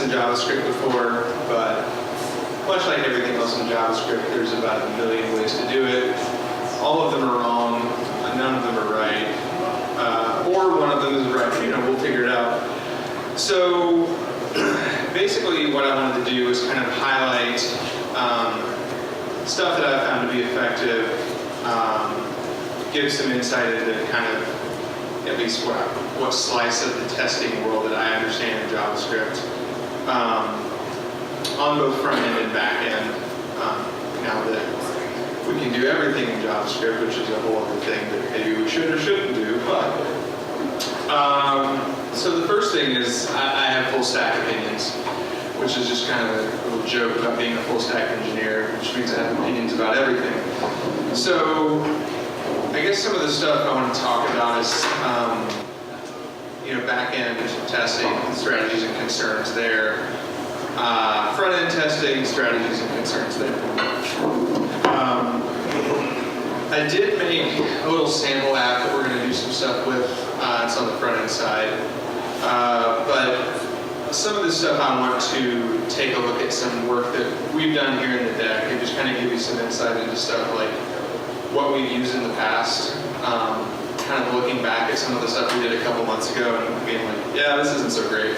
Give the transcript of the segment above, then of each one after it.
this in JavaScript before, but much like everything else in JavaScript, there's about a million ways to do it. All of them are wrong, none of them are right, or one of them is right. We'll figure it out. So basically what I wanted to do was kind of highlight stuff that I found to be effective, give some insight into kind of at least what slice of the testing world that I understand in JavaScript, on both front end and back end. Now that we can do everything in JavaScript, which is a whole other thing that maybe we should or shouldn't do, but so the first thing is I have full stack opinions, which is just kind of a little joke about being a full stack engineer, which means I have opinions about everything. So I guess some of the stuff I want to talk about is back-end testing, strategies and concerns there. Front-end testing, strategies and concerns there. I did make a little sample app that we're going to do some stuff with. It's on the front-end side. But some of the stuff I want to take a look at some work that we've done here in the deck and just kind of give you some insight into stuff like what we've used in the past. Kind of looking back at some of the stuff we did a couple months ago and being like, yeah, this isn't so great.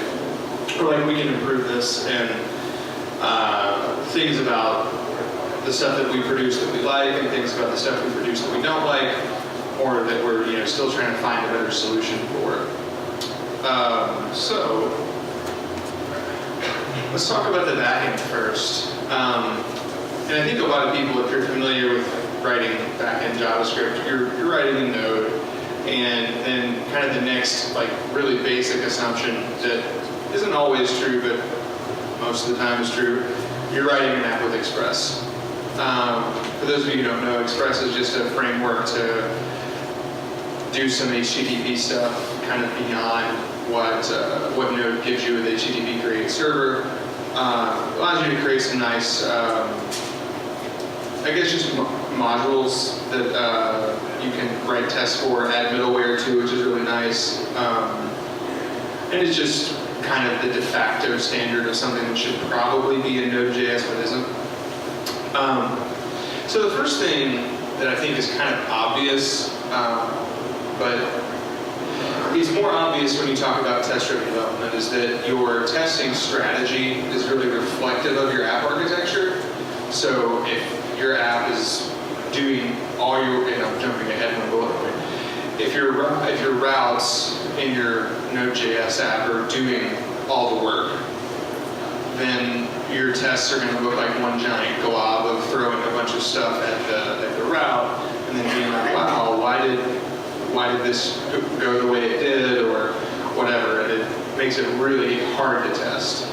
Or like, we can improve this, and things about the stuff that we produce that we like, and things about the stuff we produce that we don't like, or that we're still trying to find a better solution for. So let's talk about the backend first. And I think a lot of people, if you're familiar with writing backend JavaScript, you're writing in Node, and then kind of the next really basic assumption that isn't always true, but most of the time is true, you're writing an app with Express. For those of you who don't know, Express is just a framework to do some HTTP stuff kind of beyond what Node gives you with HTTP create server. Allows you to create some nice, just modules that you can write tests for, add middleware to, which is really nice. And it's just kind of the de facto standard of something that should probably be in Node.js, but isn't. So the first thing that I think is kind of obvious, but it's more obvious when you talk about test-driven development, is that your testing strategy is really reflective of your app architecture. So if your app is doing all your, and I'm jumping ahead one bullet point, if your routes in your Node.js app are doing all the work, then your tests are going to look like one giant glob of throwing a bunch of stuff at the route, and then being like, wow, why did this go the way it did, or whatever, and it makes it really hard to test.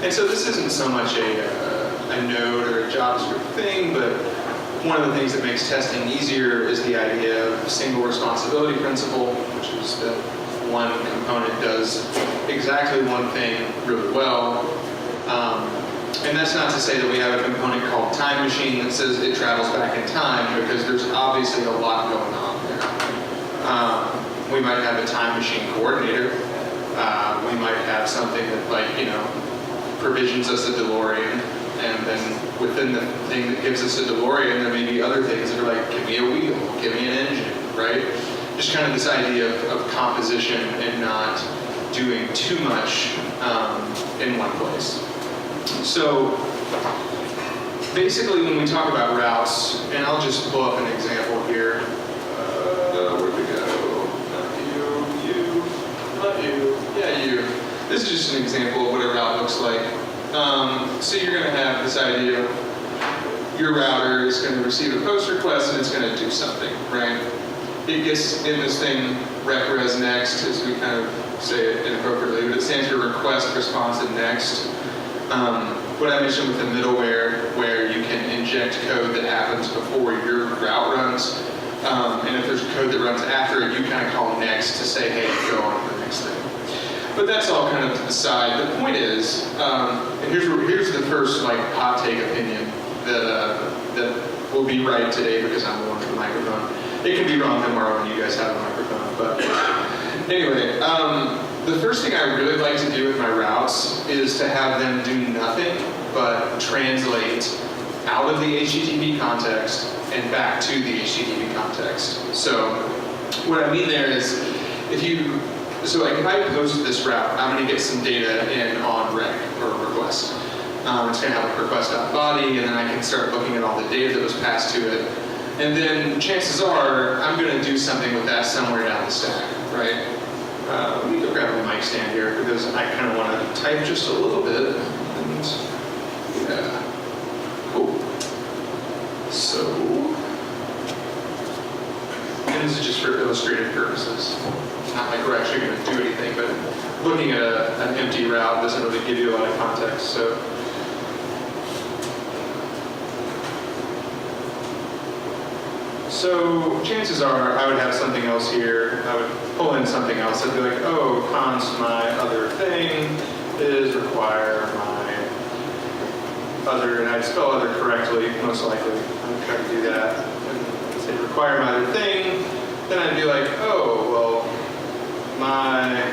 And so this isn't so much a Node or a JavaScript thing, but one of the things that makes testing easier is the idea of single responsibility principle, which is that one component does exactly one thing really well. And that's not to say that we have a component called Time Machine that says it travels back in time, because there's obviously a lot going on there. We might have a time machine coordinator. We might have something that provisions us a DeLorean, and then within the thing that gives us a DeLorean, there may be other things that are like, give me a wheel, give me an engine, right? Just kind of this idea of composition and not doing too much in one place. So basically when we talk about routes, and I'll just pull up an example here. Where'd we go? Not you. Yeah, you. This is just an example of what a route looks like. So you're going to have this idea of your router is going to receive a post request and it's going to do something, right? It gets in this thing rec-res next, as we kind of say it inappropriately, but it stands for request, response, and next. What I mentioned with the middleware, where you can inject code that happens before your route runs, and if there's code that runs after it, you kind of call next to say, hey, go on to the next thing. But that's all kind of to the side. The point is, and here's the first hot take opinion that will be right today because I'm the one with the microphone. It can be wrong tomorrow when you guys have a microphone. But anyway, the first thing I really like to do with my routes is to have them do nothing but translate out of the HTTP context and back to the HTTP context. So what I mean there is, if I post this route, I'm going to get some data in on rec or request. It's going to have a request.body, and then I can start looking at all the data that was passed to it. And then chances are I'm going to do something with that somewhere down the stack, right? Let me go grab my mic stand here because I kind of want to type just a little bit. And yeah, cool. So, and this is just for illustrative purposes. It's not like we're actually going to do anything, but looking at an empty route doesn't really give you a lot of context. So chances are I would have something else here. I would pull in something else. I'd be like, oh, const my other thing is require my other, and I'd spell other correctly, most likely. I'm trying to do that. And say require my other thing. Then I'd be like, oh, well, my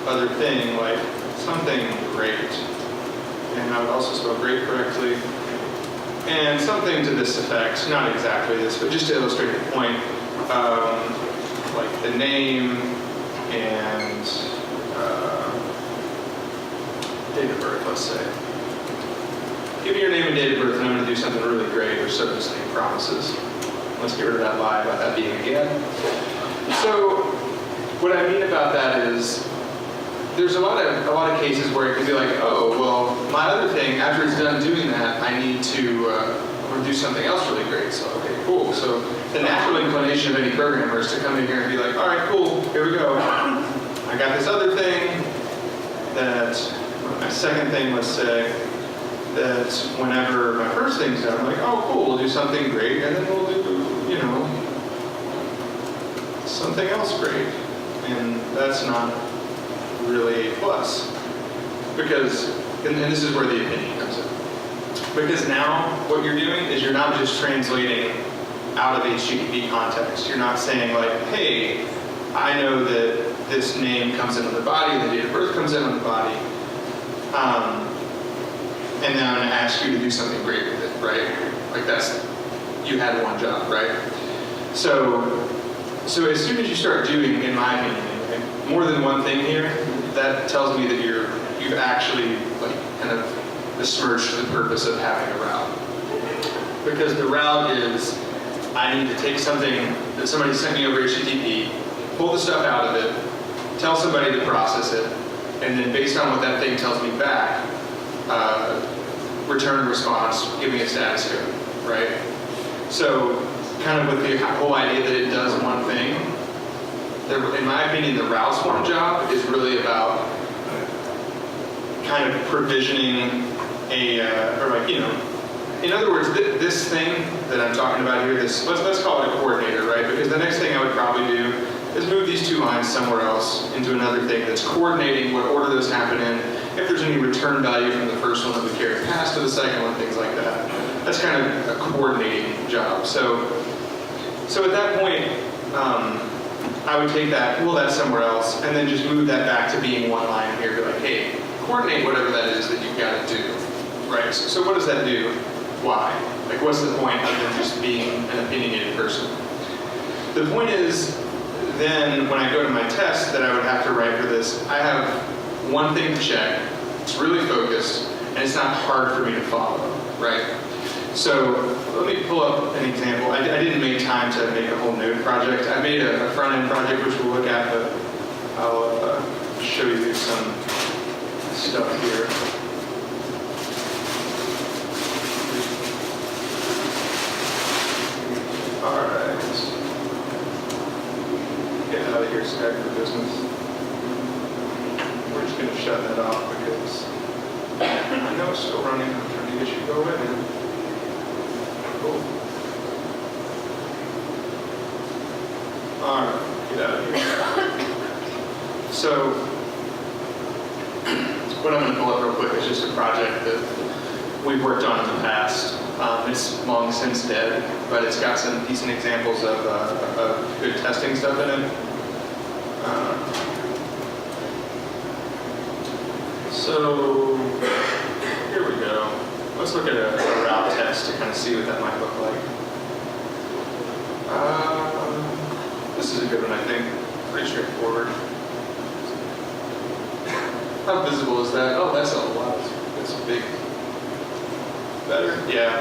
other thing, like something great. And I would also spell great correctly. And something to this effect, not exactly this, but just to illustrate the point, like the name and date of birth, let's say. Give me your name and date of birth, and I'm going to do something really great, or so this thing promises. Let's get rid of that lie about that being again. So what I mean about that is, there's a lot of cases where it can be like, oh, well, my other thing, after it's done doing that, I need to do something else really great. So, okay, cool. So the natural inclination of any programmer is to come in here and be like, all right, cool, here we go. I got this other thing that, my second thing, let's say, that whenever my first thing's done, I'm like, oh, cool, we'll do something great, and then we'll do, something else great. And that's not really a plus, because, and this is where the opinion comes in, because now what you're doing is you're not just translating out of HTTP context. You're not saying like, hey, I know that this name comes in on the body, the date of birth comes in on the body, and then I'm going to ask you to do something great with it, right? Like you had one job, right? So as soon as you start doing, in my opinion, more than one thing here, that tells me that you've actually like kind of besmirched the purpose of having a route. Because the route is, I need to take something that somebody sent me over HTTP, pull the stuff out of it, tell somebody to process it, and then based on what that thing tells me back, return a response, give me a status code, right? So kind of with the whole idea that it does one thing, in my opinion, the routes one job is really about kind of provisioning in other words, this thing that I'm talking about here, let's call it a coordinator, right? Because the next thing I would probably do is move these two lines somewhere else into another thing that's coordinating what order those happen in, if there's any return value from the first one that we carry past to the second one, things like that. That's kind of a coordinating job. So at that point, I would take that, pull that somewhere else, and then just move that back to being one line here, be like, hey, coordinate whatever that is that you've got to do, right? So what does that do? Why? Like, what's the point of them just being an opinionated person? The point is, then when I go to my test that I would have to write for this, I have one thing to check, it's really focused, and it's not hard for me to follow, right? So let me pull up an example. I didn't make time to make a whole node project. I made a front-end project, which we'll look at, but I'll show you some stuff here. All right. Get out of here, Stack for Business. We're just going to shut that off because I know it's still running. I'm trying to get you to go away, man. Cool. All right, get out of here. So, what I'm going to pull up real quick is just a project that we've worked on in the past. It's long since dead, but it's got some decent examples of good testing stuff in it. So here we go. Let's look at a route test to kind of see what that might look like. This is a good one, I think. Pretty straightforward. How visible is that? Oh, that's a lot. That's big. Better? Yeah.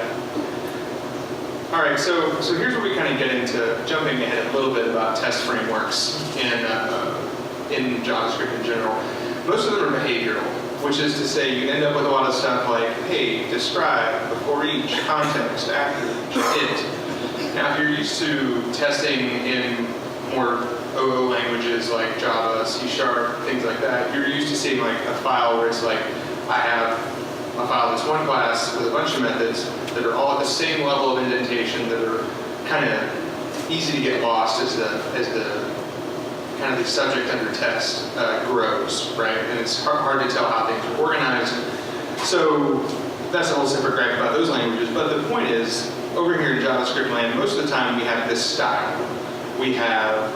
All right, so here's where we kind of get into jumping ahead a little bit about test frameworks in JavaScript in general. Most of them are behavioral, which is to say you end up with a lot of stuff like, hey, describe, before each, context, after each, int. Now, if you're used to testing in more OO languages like Java, C#, things like that, you're used to seeing like a file where it's like, I have a file that's one class with a bunch of methods that are all at the same level of indentation that are kind of easy to get lost as the kind of the subject under test grows, right? And it's hard to tell how things are organized. So that's a whole separate gripe about those languages. But the point is, over here in JavaScript land, most of the time we have this style. We have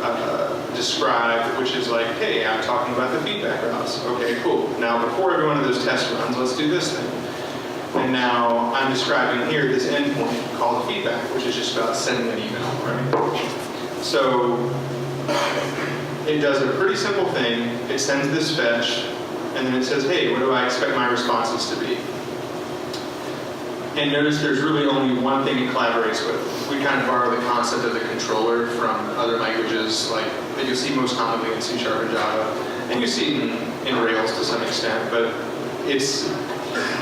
describe, which is like, hey, I'm talking about the feedback routes. Okay, cool. Now, before every one of those test runs, let's do this thing. And now I'm describing here this endpoint called feedback, which is just about sending an email, right? So it does a pretty simple thing. It sends this fetch, and then it says, hey, what do I expect my responses to be? And notice there's really only one thing it collaborates with. We kind of borrow the concept of the controller from other languages, like that you'll see most commonly in C# and Java, and you see it in Rails to some extent, but it's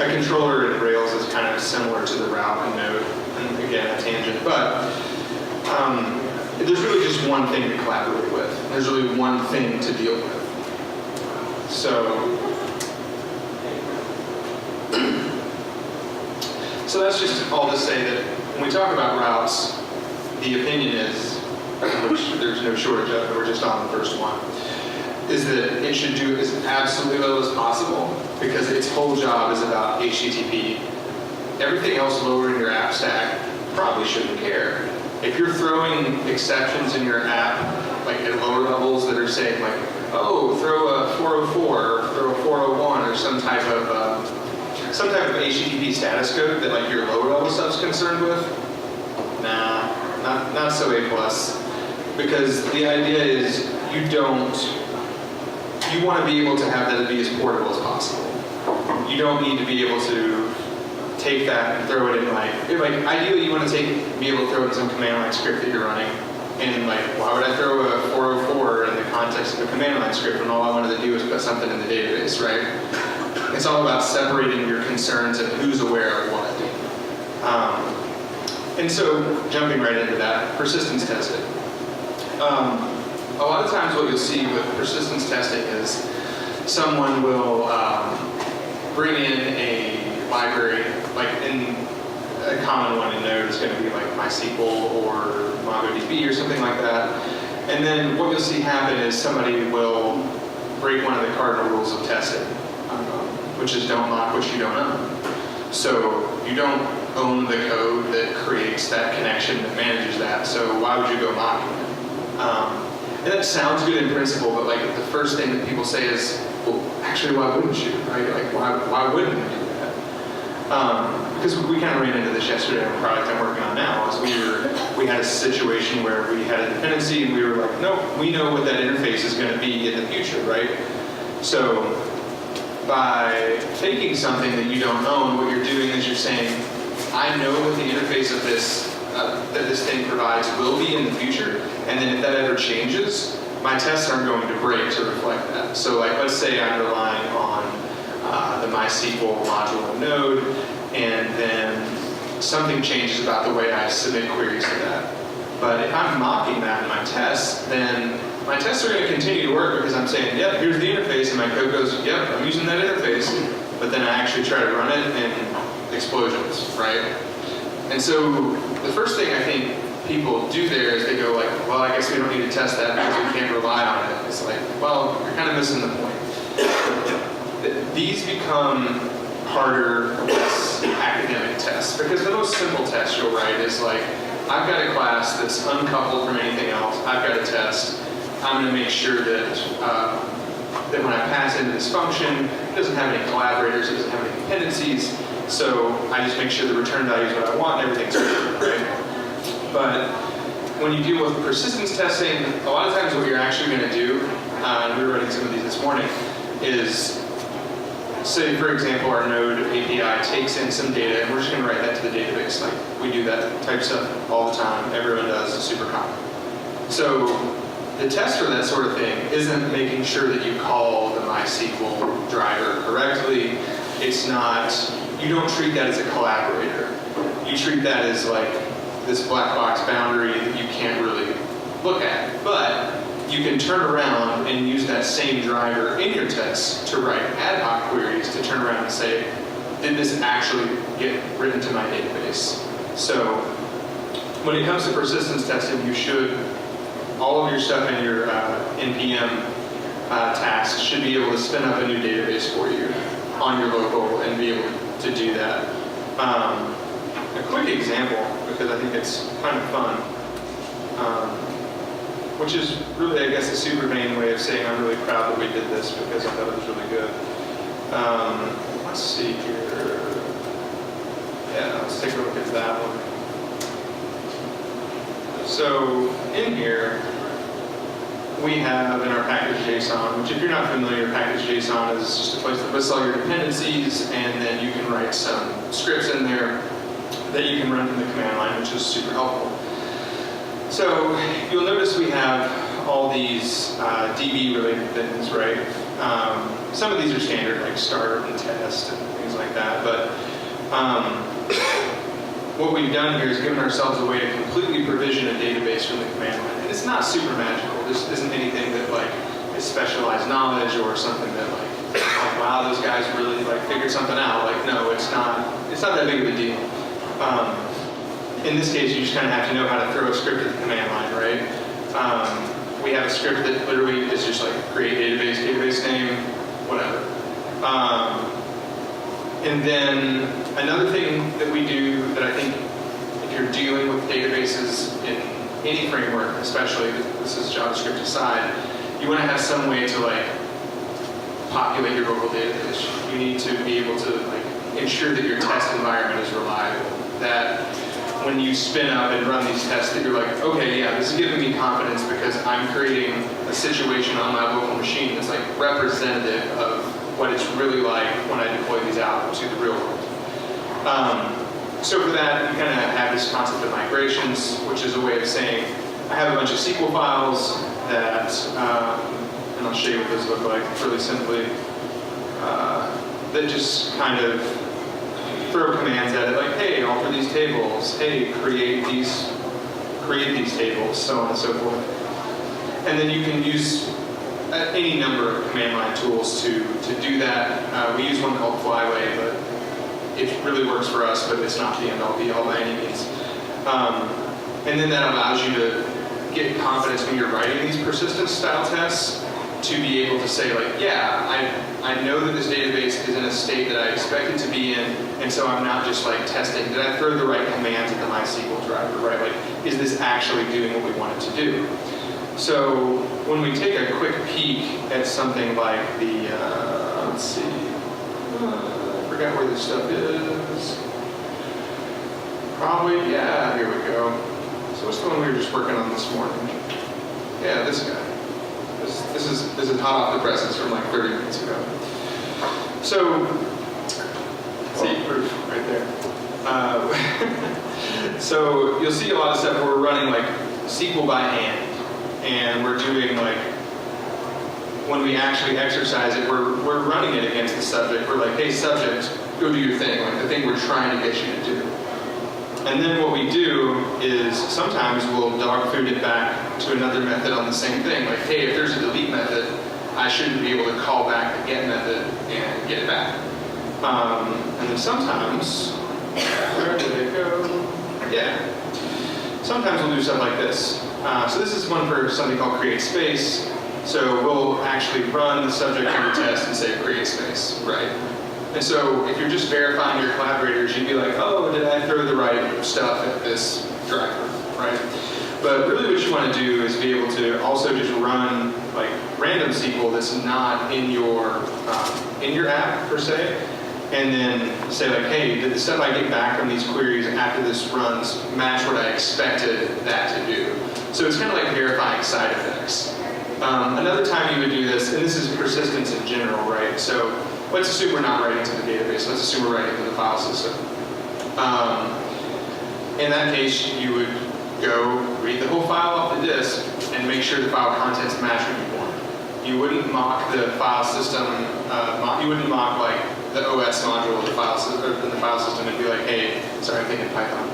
a controller in Rails is kind of similar to the route in Node, and again, a tangent, but there's really just one thing to collaborate with. There's really one thing to deal with. So that's just all to say that when we talk about routes, the opinion is, which there's no shortage of, we're just on the first one, is that it should do as absolutely little as possible because its whole job is about HTTP. Everything else lower in your app stack probably shouldn't care. If you're throwing exceptions in your app, like at lower levels that are saying like, oh, throw a 404 or throw a 401 or some type of HTTP status code that like your lower level stuff's concerned with, nah, not so A+. Because the idea is you want to be able to have that be as portable as possible. You don't need to be able to take that and throw it in like ideally you want to be able to throw in some command line script that you're running. And like, why would I throw a 404 in the context of a command line script when all I wanted to do was put something in the database, right? It's all about separating your concerns and who's aware of what. And so, jumping right into that, persistence testing. A lot of times what you'll see with persistence testing is someone will bring in a library, like in a common one in Node is going to be like MySQL or MongoDB or something like that. And then what you'll see happen is somebody will break one of the cardinal rules of testing, which is don't mock what you don't own. So you don't own the code that creates that connection that manages that, so why would you go mocking it? And that sounds good in principle, but like the first thing that people say is, well, actually, why wouldn't you, right? Like, why wouldn't you do that? Because we kind of ran into this yesterday on a project I'm working on now, is we had a situation where we had a dependency and we were like, no, we know what that interface is going to be in the future, right? So by taking something that you don't own, what you're doing is you're saying, I know what the interface of this that this thing provides will be in the future, and then if that ever changes, my tests aren't going to break to reflect that. So like, let's say I'm relying on the MySQL module in Node, and then something changes about the way I submit queries to that. But if I'm mocking that in my tests, then my tests are going to continue to work because I'm saying, yep, here's the interface, and my code goes, yep, I'm using that interface, but then I actually try to run it and explosions, right? And so the first thing I think people do there is they go like, well, I guess we don't need to test that because we can't rely on it. It's like, well, you're kind of missing the point. These become harder, less academic tests because the most simple test you'll write is like, I've got a class that's uncoupled from anything else. I've got a test. I'm going to make sure that that when I pass into this function, it doesn't have any collaborators, it doesn't have any dependencies, so I just make sure the return value is what I want and everything's good, right? But when you deal with persistence testing, a lot of times what you're actually going to do, and we were writing some of these this morning, is say, for example, our Node API takes in some data, and we're just going to write that to the database. Like, we do that type stuff all the time. Everyone does. It's super common. So the test for that sort of thing isn't making sure that you call the MySQL driver correctly. It's not, you don't treat that as a collaborator. You treat that as like this black box boundary that you can't really look at. But you can turn around and use that same driver in your tests to write ad hoc queries to turn around and say, did this actually get written to my database? So when it comes to persistence testing, you should, all of your stuff in your NPM tasks should be able to spin up a new database for you on your local and be able to do that. A quick example, because I think it's kind of fun, which is really, I guess, a super vain way of saying I'm really proud that we did this because I thought it was really good. Let's see here. Yeah, let's take a look at that one. So in here, we have in our package JSON, which if you're not familiar, package JSON is just a place that lists all your dependencies, and then you can write some scripts in there that you can run from the command line, which is super helpful. So you'll notice we have all these DB-related things, right? Some of these are standard, like start and test and things like that. But what we've done here is given ourselves a way to completely provision a database from the command line. And it's not super magical. This isn't anything that like is specialized knowledge or something that like wow, those guys really like figured something out. Like, no, it's not that big of a deal. In this case, you just kind of have to know how to throw a script at the command line, right? We have a script that literally is just like create database name, whatever. And then another thing that we do that I think if you're dealing with databases in any framework, especially, this is JavaScript aside, you want to have some way to like populate your local database. You need to be able to like ensure that your test environment is reliable. That when you spin up and run these tests that you're like, okay, yeah, this is giving me confidence because I'm creating a situation on my local machine that's like representative of what it's really like when I deploy these out to the real world. So for that, you kind of have this concept of migrations, which is a way of saying, I have a bunch of SQL files that, and I'll show you what those look like really simply, that just kind of throw commands at it like, hey, alter these tables, hey, create these tables, so on and so forth. And then you can use any number of command line tools to do that. We use one called Flyway, but it really works for us, but it's not the end-all be-all by any means. And then that allows you to get confidence when you're writing these persistence style tests to be able to say like, yeah, I know that this database is in a state that I expect it to be in, and so I'm not just like testing, did I throw the right commands at the MySQL driver, right? Like, is this actually doing what we want it to do? So when we take a quick peek at something like the, let's see, I forgot where this stuff is. Probably, yeah, here we go. So what's the one we were just working on this morning? Yeah, this guy. This is hot off the presses from like 30 minutes ago. So, see proof right there. So you'll see a lot of stuff where we're running like SQL by hand, and we're doing like when we actually exercise it, we're running it against the subject. We're like, hey, subject, go do your thing, like the thing we're trying to get you to do. And then what we do is sometimes we'll dog food it back to another method on the same thing. Like, hey, if there's a delete method, I shouldn't be able to call back the get method and get it back. And then sometimes, where did it go? Yeah. Sometimes we'll do stuff like this. So this is one for something called create space. So we'll actually run the subject of the test and say create space, right? And so if you're just verifying your collaborators, you'd be like, oh, did I throw the right stuff at this driver, right? But really what you want to do is be able to also just run like random SQL that's not in your app per se, and then say like, hey, did the stuff I get back from these queries after this runs match what I expected that to do? So it's kind of like verifying side effects. Another time you would do this, and this is persistence in general, right? So let's assume we're not writing to the database. Let's assume we're writing to the file system. In that case, you would go read the whole file off the disk and make sure the file contents match what you want. You wouldn't mock the file system. You wouldn't mock like the OS module of the file system and be like, hey, sorry, I'm thinking Python.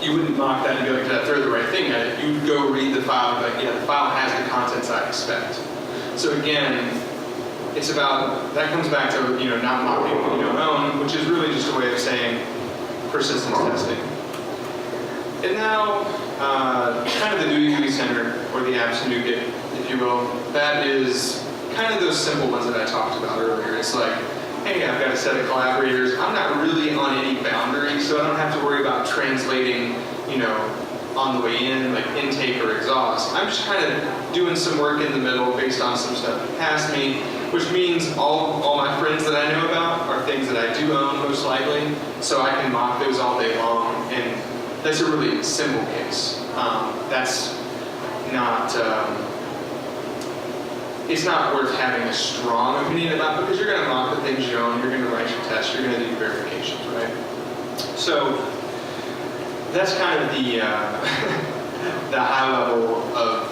You wouldn't mock that and be like, did I throw the right thing at it? You would go read the file and be like, yeah, the file has the contents I expect. So again, it's about, that comes back to, not mocking what you don't own, which is really just a way of saying persistence testing. And now, kind of the duty center, or the apps nougat, if you will, that is kind of those simple ones that I talked about earlier. It's like, hey, I've got a set of collaborators. I'm not really on any boundary, so I don't have to worry about translating, on the way in, like intake or exhaust. I'm just kind of doing some work in the middle based on some stuff that passed me, which means all my friends that I know about are things that I do own most likely, so I can mock those all day long, and that's a really simple case. That's not, it's not worth having a strong opinion about, because you're going to mock the things you own, you're going to write your tests, you're going to do verifications, right? So that's kind of the the high level of,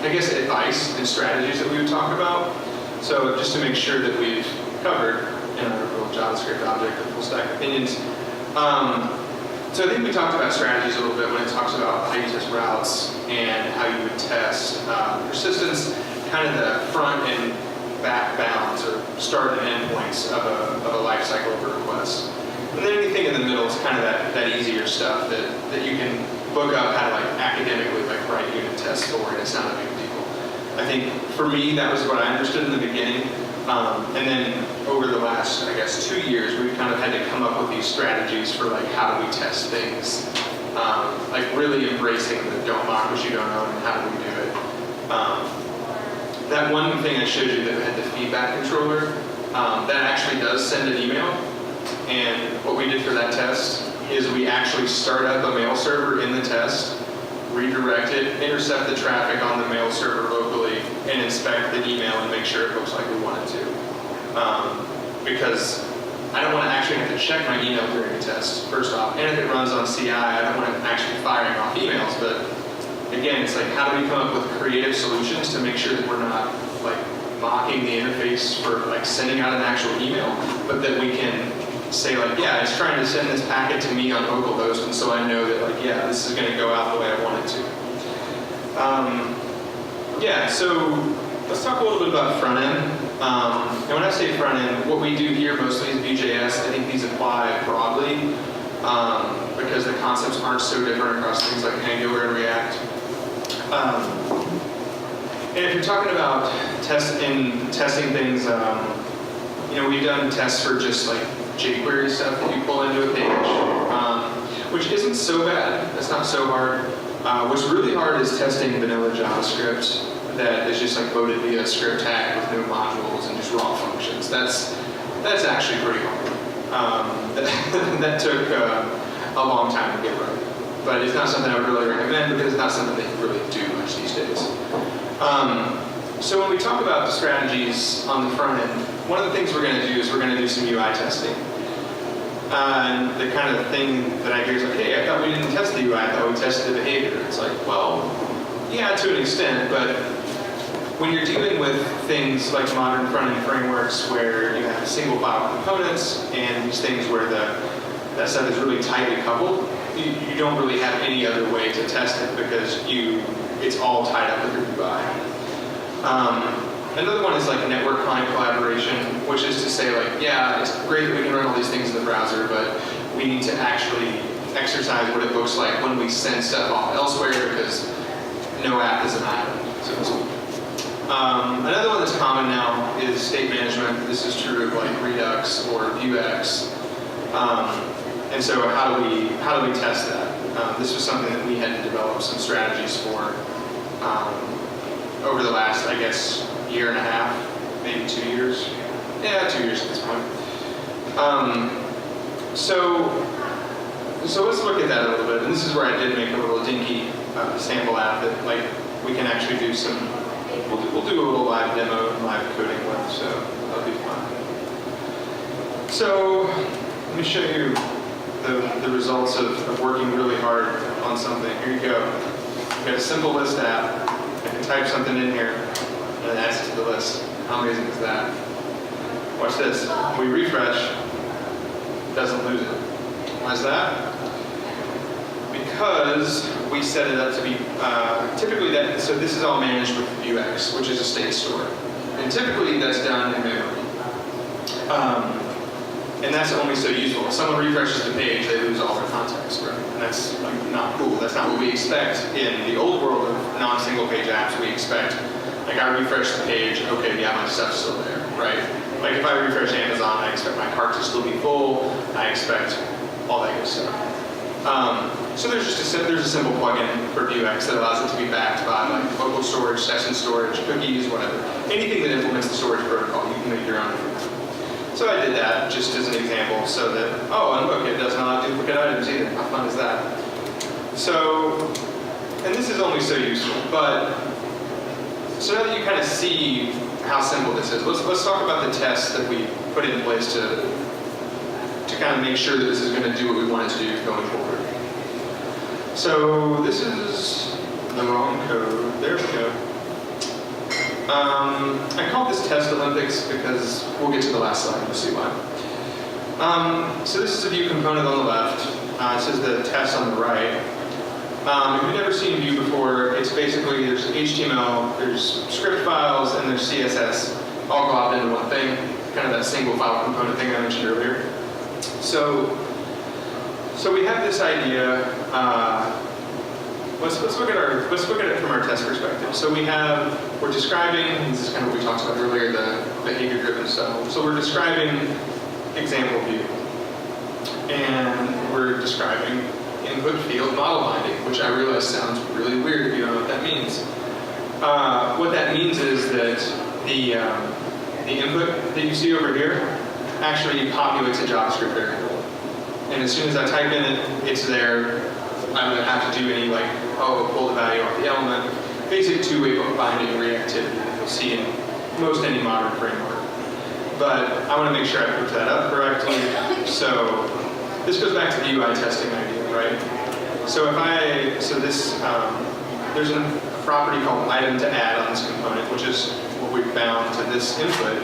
I guess, advice and strategies that we would talk about. So just to make sure that we've covered in our little JavaScript object of full stack opinions. So I think we talked about strategies a little bit when it talks about how you test routes and how you would test persistence, kind of the front and back bounds or start and end points of a life cycle of a request. And then anything in the middle is kind of that easier stuff that you can look up how to like academically like write unit tests for, and it's not a big deal. I think for me that was what I understood in the beginning. And then over the last, I guess, 2 years, we've kind of had to come up with these strategies for like how do we test things, like really embracing the don't mock what you don't own and how do we do it. That one thing I showed you that had the feedback controller, that actually does send an email. And what we did for that test is we actually start up a mail server in the test, redirect it, intercept the traffic on the mail server locally, and inspect the email and make sure it looks like we want it to. Because I don't want to actually have to check my email during a test, first off. And if it runs on CI, I don't want to actually firing off emails. But again, it's like, how do we come up with creative solutions to make sure that we're not like mocking the interface for like sending out an actual email, but that we can say like, yeah, it's trying to send this packet to me on localhost, and so I know that like, yeah, this is going to go out the way I want it to. Yeah, so let's talk a little bit about front end. And when I say front end, what we do here mostly is Vue.js. I think these apply broadly because the concepts aren't so different across things like Angular and React. And if you're talking about testing things, we've done tests for just like jQuery stuff that you pull into a page, which isn't so bad. It's not so hard. What's really hard is testing vanilla JavaScript that is just like loaded via a script tag with no modules and just raw functions. That's actually pretty hard. That took a long time to get right. But it's not something I would really recommend because it's not something that you really do much these days. So when we talk about the strategies on the front end, one of the things we're going to do is we're going to do some UI testing. And the kind of thing that I hear is like, hey, I thought we didn't test the UI, I thought we tested the behavior. It's like, well, yeah, to an extent, but when you're dealing with things like modern front-end frameworks where you have single file components and these things where that stuff is really tightly coupled, you don't really have any other way to test it because it's all tied up with your UI. Another one is like network client collaboration, which is to say like, yeah, it's great that we can run all these things in the browser, but we need to actually exercise what it looks like when we send stuff off elsewhere because no app is an island, so to speak. Another one that's common now is state management. This is true of like Redux or Vuex. And so how do we test that? This was something that we had to develop some strategies for. over the last, I guess, year and a half, maybe 2 years. Yeah, 2 years at this point. So let's look at that a little bit. And this is where I did make a little dinky sample app that like we can actually do some. We'll do a little live demo and live coding with, so that'll be fun. So let me show you the results of working really hard on something. Here you go. I've got a simple list app. I can type something in here and it adds it to the list. How amazing is that? Watch this. We refresh, it doesn't lose it. Why is that? Because we set it up to be, typically that, so this is all managed with Vuex, which is a state store. And typically that's done in memory. And that's only so useful. If someone refreshes the page, they lose all their context, right? And that's like not cool. That's not what we expect in the old world of non-single page apps. We expect, like I refresh the page, okay, yeah, my stuff's still there, right? Like if I refresh Amazon, I expect my cart to still be full. I expect all that good stuff. So there's just there's a simple plugin for Vuex that allows it to be backed by like local storage, session storage, cookies, whatever. Anything that implements the storage protocol, you can make your own. So I did that just as an example, so that look, it does not duplicate items either. How fun is that? So, and this is only so useful, but so now that you kind of see how simple this is, let's talk about the tests that we put in place to kind of make sure that this is going to do what we want it to do going forward. So this is the wrong code. There we go. I call this Test Olympics because we'll get to the last slide and you'll see why. So this is a Vue component on the left. It says the test on the right. If you've never seen Vue before, it's basically there's HTML, there's script files, and there's CSS all globbed into one thing. Kind of that single file component thing I mentioned earlier. So we have this idea. Let's look at it from our test perspective. So we're describing, and this is kind of what we talked about earlier, the behavior-driven stuff. So we're describing example view, and we're describing input field model binding, which I realize sounds really weird if you don't know what that means. What that means is that the input that you see over here actually populates a JavaScript variable. And as soon as I type in it, it's there. I don't have to do any pull the value off the element. Basic two-way binding reactivity that you'll see in most any modern framework. But I want to make sure I put that up correctly. So this goes back to the UI testing idea, right? So there's a property called item to add on this component, which is what we've bound to this input.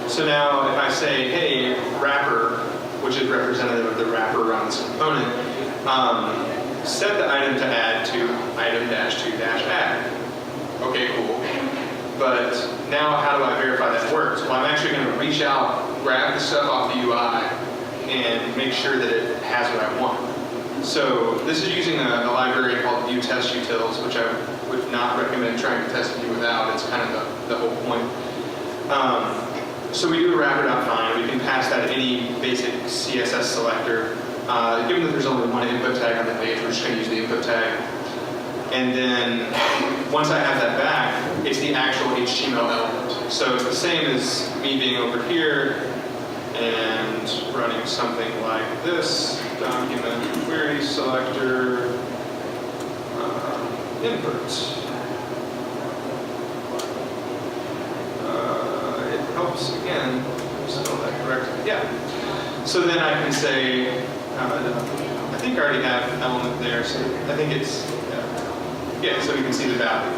So now if I say, hey, wrapper, which is representative of the wrapper around this component, set the item to add to item-to-add. Okay, cool. But now how do I verify that works? Well, I'm actually going to reach out, grab the stuff off the UI, and make sure that it has what I want. So this is using a library called Vue Test Utils, which I would not recommend trying to test Vue without. It's kind of the whole point. So we do a wrapper.find. We can pass that any basic CSS selector. Given that there's only one input tag on the page, we're just going to use the input tag. And then once I have that back, it's the actual HTML element. So it's the same as me being over here and running something like this, document query selector input. It helps again, spell that correctly. Yeah. So then I can say, I think I already have an element there, so I think it's, yeah, so we can see the value.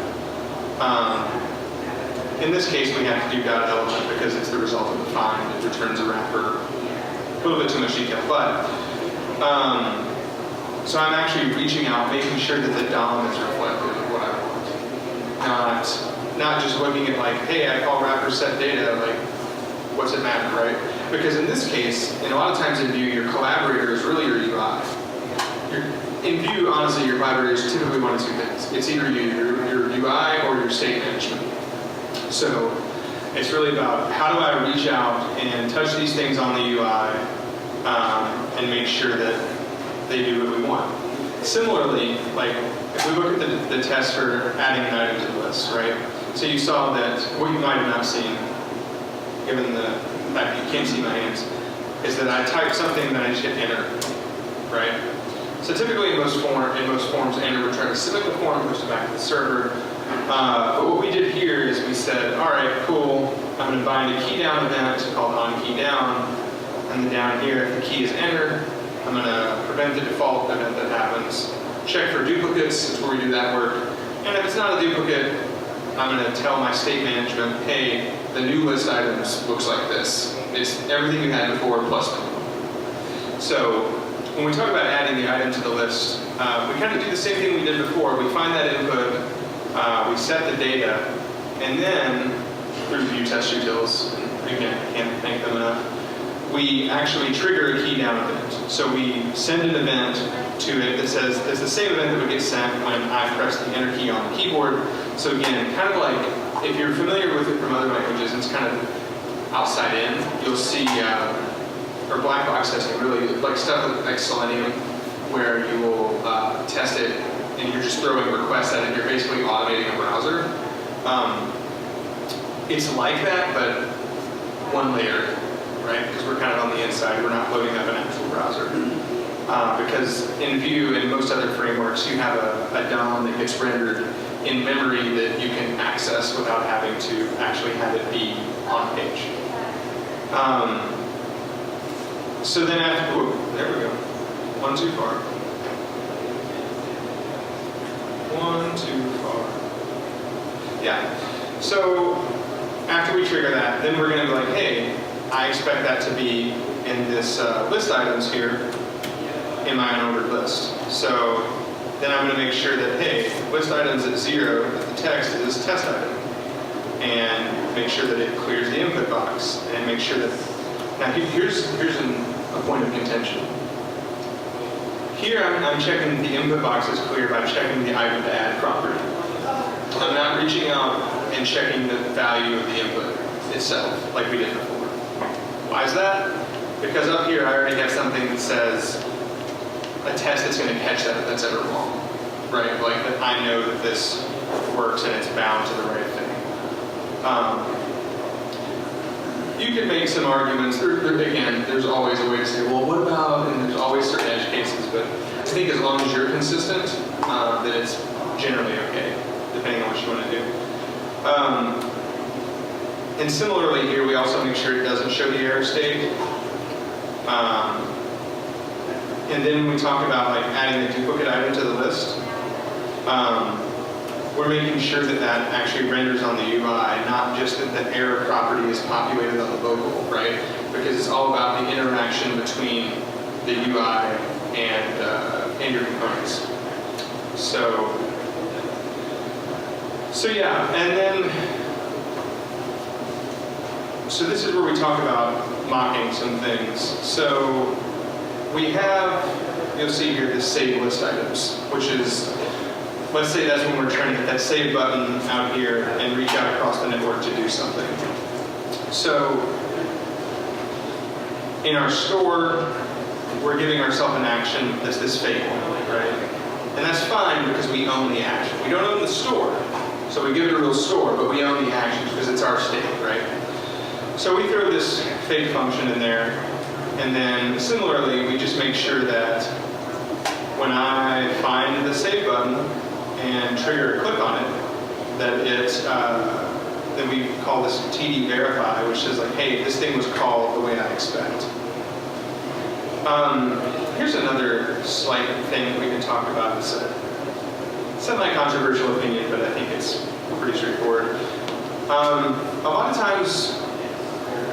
In this case, we have to do .element because it's the result of the find. It returns a wrapper. A little bit too much detail, but so I'm actually reaching out, making sure that the DOM is reflective of what I want. Not just looking at hey, I call wrapper set data, what's it matter, right? Because in this case, and a lot of times in Vue, your collaborator is really your UI. In Vue, honestly, your collaborator is typically one of two things. It's either your UI or your state management. So it's really about how do I reach out and touch these things on the UI and make sure that they do what we want. Similarly, like if we look at the test for adding an item to the list, right? So you saw that what you might have not seen, given the fact that you can't see my hands, is that I type something and then I just hit enter, right? So typically in most forms, enter would try to submit the form, push it back to the server. But what we did here is we said, all right, cool, I'm going to bind a key down event called onKeyDown, and then down here, if the key is enter, I'm going to prevent the default event that happens, check for duplicates, that's where we do that work, and if it's not a duplicate, I'm going to tell my state management, hey, the new list items looks like this. It's everything you had before plus one. So when we talk about adding the item to the list, we kind of do the same thing we did before. We find that input, we set the data, and then through view test utils, and again, I can't thank them enough, we actually trigger a key down event. So we send an event to it that says, it's the same event that would get sent when I press the enter key on the keyboard. So again, kind of like, if you're familiar with it from other languages, it's kind of outside in. You'll see, or black box testing, really, like stuff like Selenium, where you will test it and you're just throwing requests at it, you're basically automating a browser. It's like that, but one layer, right? Because we're kind of on the inside, we're not loading up an actual browser. Because in Vue and most other frameworks, you have a DOM that gets rendered in memory that you can access without having to actually have it be on page. So then after, oh, there we go. One too far. One too far. Yeah. So after we trigger that, then we're going to be like, hey, I expect that to be in this list items here in my unordered list. So then I'm going to make sure that, hey, list items at 0, that the text is test item. And make sure that it clears the input box. And make sure that, now here's a point of contention. Here I'm checking the input box is clear by checking the item to add property. I'm not reaching out and checking the value of the input itself like we did before. Why is that? Because up here I already have something that says a test that's going to catch that if that's ever wrong, right? Like that I know that this works and it's bound to the right thing. You could make some arguments. Again, there's always a way to say, well, what about, and there's always certain edge cases, but I think as long as you're consistent, then it's generally okay, depending on what you want to do. And similarly here, we also make sure it doesn't show the error state. And then when we talk about like adding a duplicate item to the list, we're making sure that that actually renders on the UI, not just that the error property is populated on the local, right? Because it's all about the interaction between the UI and your components. So yeah, and then, so this is where we talk about mocking some things. So we have, you'll see here, this save list items, which is, let's say that's when we're trying to hit that save button out here and reach out across the network to do something. So in our store, we're giving ourselves an action that's this fake one, right? And that's fine because we own the action. We don't own the store, so we give it a real store, but we own the action because it's our state, right? So we throw this fake function in there, and then similarly, we just make sure that when I find the save button and trigger a click on it, that then we call this TD verify, which is like, hey, this thing was called the way I expect. Here's another slight thing that we can talk about. It's a semi-controversial opinion, but I think it's pretty straightforward. A lot of times,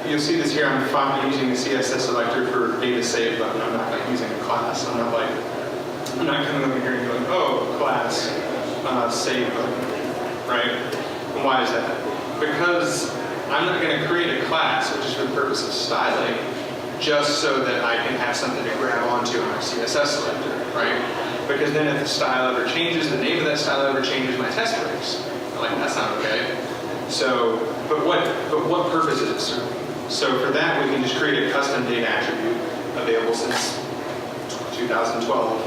you'll see this here, I'm using the CSS selector for data save button. I'm not like using a class. I'm not coming over here and going, oh, class, save button, right? And why is that? Because I'm not going to create a class, which is for the purpose of styling, just so that I can have something to grab onto in my CSS selector, right? Because then if the style ever changes, the name of that style ever changes, my test breaks. I'm like, that's not okay. So, but what purpose is it serving? So for that, we can just create a custom data attribute available since 2012.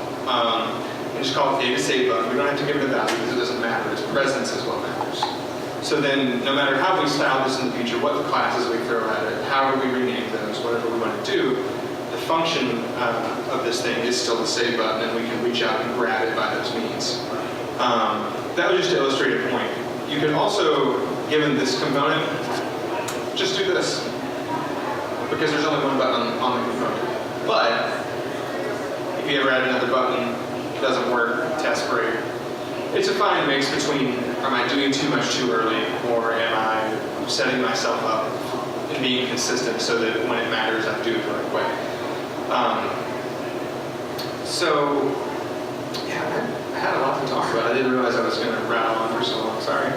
And and just call it data save button. We don't have to give it a value because it doesn't matter. Its presence is what matters. So then, no matter how we style this in the future, what the classes we throw at it, how do we rename those, whatever we want to do, the function of this thing is still the save button, and we can reach out and grab it by those means. That was just to illustrate a point. You could also, given this component, just do this, because there's only one button on the component. But if you ever add another button, it doesn't work, test break. It's a fine mix between, am I doing too much too early, or am I setting myself up and being consistent so that when it matters, I do it the right way. So, yeah, I had a lot to talk about. I didn't realize I was going to rattle on for so long, sorry.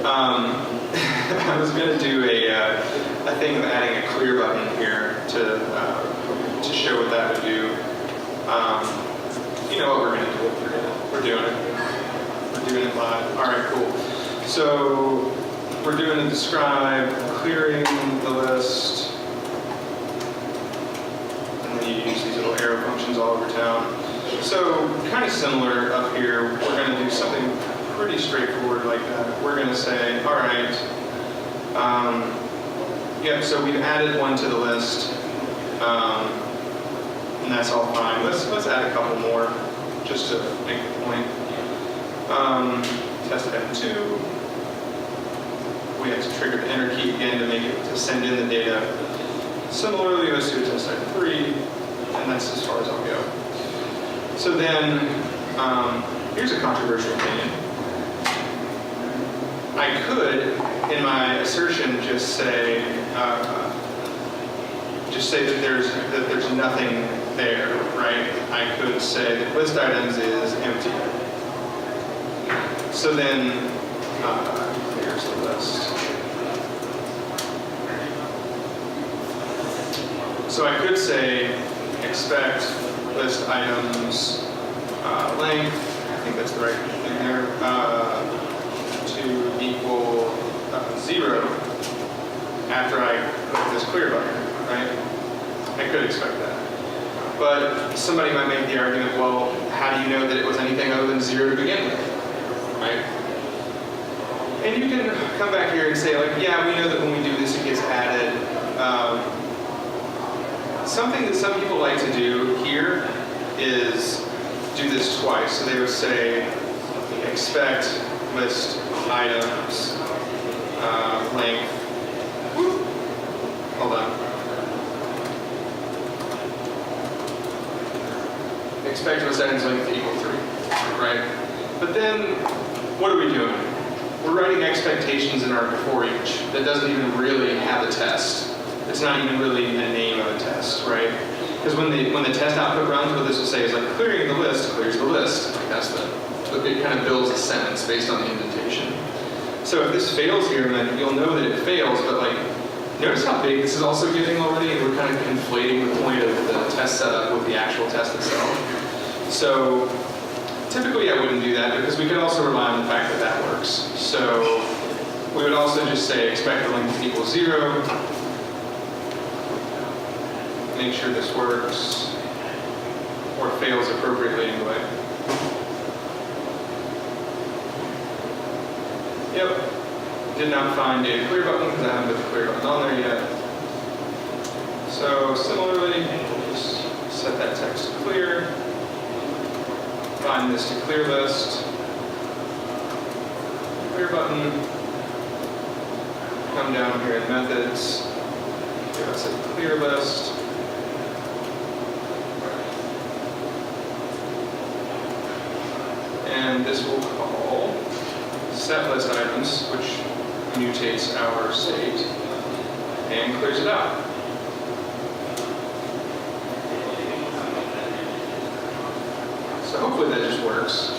I was going to do a thing of adding a clear button here to show what that would do. You know what we're going to do. We're doing it. We're doing it live. All right, cool. So we're doing a describe, clearing the list, and then you use these little arrow functions all over town. So kind of similar up here, we're going to do something pretty straightforward like that. We're going to say, all right, yeah, so we've added one to the list, and that's all fine. Let's add a couple more just to make the point. Test F2. We have to trigger the enter key again to send in the data. Similarly, let's do a test F3, and that's as far as I'll go. So then, here's a controversial opinion. I could, in my assertion, just say that there's nothing there, right? I could say that list items is empty. So then, here's the list. So I could say expect list items length, I think that's the right thing there, to equal 0 after I click this clear button, right? I could expect that. But somebody might make the argument, well, how do you know that it was anything other than 0 to begin with, right? And you can come back here and say, like, yeah, we know that when we do this, it gets added. Something that some people like to do here is do this twice. So they would say, expect list items length. Whoop. Hold on. Expect list items length to equal 3, right? But then, what are we doing? We're writing expectations in our before each that doesn't even really have a test. It's not even really the name of a test, right? Because when the test output runs, what this will say is like clearing the list clears the list. Like that's it kind of builds a sentence based on the indentation. So if this fails here, then you'll know that it fails. But like, notice how big this is also getting already, and we're kind of conflating the point of the test setup with the actual test itself. So typically I wouldn't do that because we could also rely on the fact that that works. So we would also just say expect the length to equal 0. Make sure this works, or fails appropriately anyway. Yep, did not find a clear button because I haven't put the clear button on there yet. So similarly, just set that text to clear, find this to clear list, clear button, come down here in methods, give us a clear list. And this will call set list items, which mutates our state and clears it out. So hopefully that just works.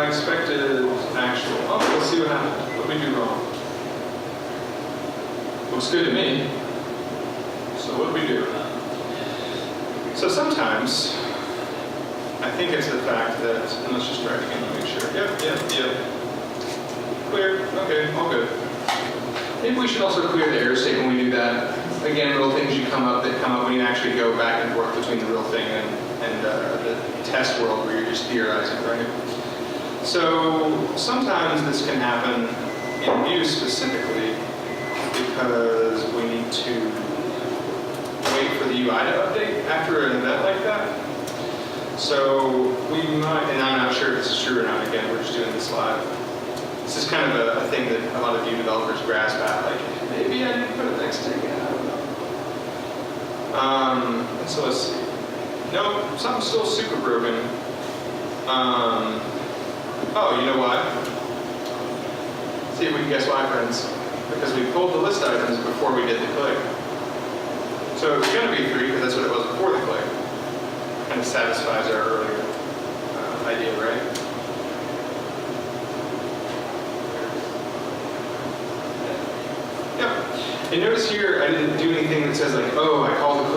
Expected actual. Oh, let's see what happened. What did we do wrong? Looks good to me. So what did we do? So sometimes, I think it's the fact that, and let's just try it again to make sure. Yep. Clear, okay, all good. Maybe we should also clear the error state when we do that. Again, little things that come up when you actually go back and forth between the real thing and the test world where you're just theorizing, right? So sometimes this can happen in Vue specifically because we need to wait for the UI to update after an event like that. So we might, and I'm not sure if this is true or not, again, we're just doing this live. This is kind of a thing that a lot of Vue developers grasp at, like, maybe I need to put a next tag in, I don't know. And so let's see. Nope, something's still super broken. Oh, you know why? See if we can guess why, friends. Because we pulled the list items before we did the click. So it's going to be 3 because that's what it was before the click. Kind of satisfies our earlier idea, right? Yep. And notice here, I didn't do anything that says like, oh, I call the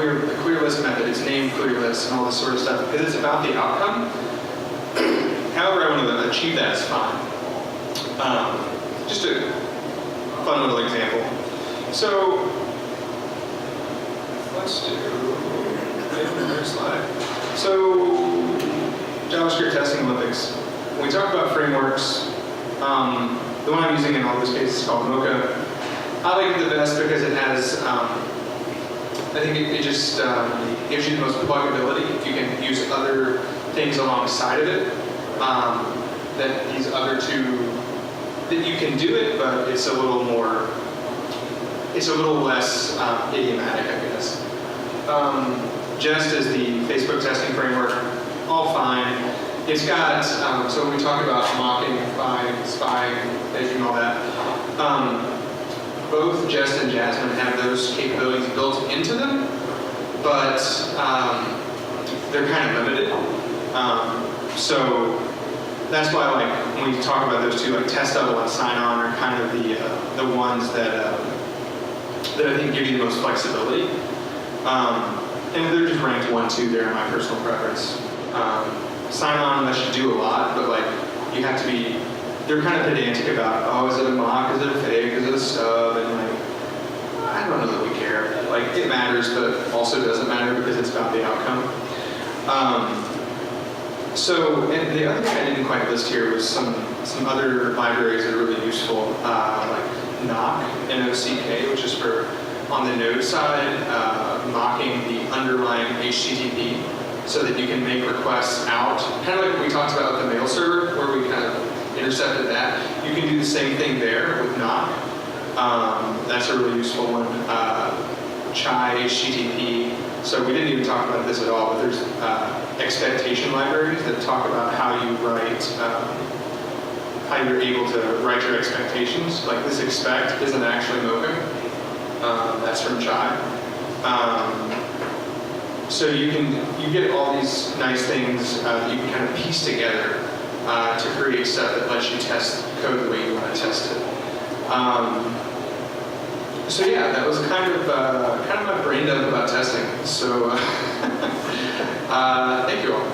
clear list method, it's named clear list and all this sort of stuff, because it's about the outcome. However I want to achieve that is fine. Just a fun little example. So let's do another slide. So JavaScript testing Olympics. When we talk about frameworks, the one I'm using in all those cases is called Mocha. I like it the best because it has, I think it just gives you the most pluggability. You can use other things alongside of it. That these other two, that you can do it, but it's a little more, it's a little less idiomatic, I guess. Jest is the Facebook testing framework, all fine. It's got, so when we talk about mocking, spying, and all that, both Jest and Jasmine have those capabilities built into them, but they're kind of limited. So that's why, like, when we talk about those two, like test double and sign on are kind of the ones that I think give you the most flexibility. And they're just ranked 1, 2 there in my personal preference. Sign on lets you do a lot, but like you have to be, they're kind of pedantic about, oh, is it a mock, is it a fake, is it a stub, and like, I don't know that we care. Like, it matters, but also doesn't matter because it's about the outcome. So, and the other thing I didn't quite list here was some other libraries that are really useful, like Knock, N-O-C-K, which is for, on the node side, mocking the underlying HTTP so that you can make requests out. Kind of like what we talked about with the mail server, where we kind of intercepted that. You can do the same thing there with Knock. That's a really useful one. Chai, HTTP. So we didn't even talk about this at all, but there's expectation libraries that talk about how you write, how you're able to write your expectations. Like this expect isn't actually Mocha. That's from Chai. So you get all these nice things that you can kind of piece together to create stuff that lets you test code the way you want to test it. So yeah, that was kind of my brain dump about testing. So thank you all.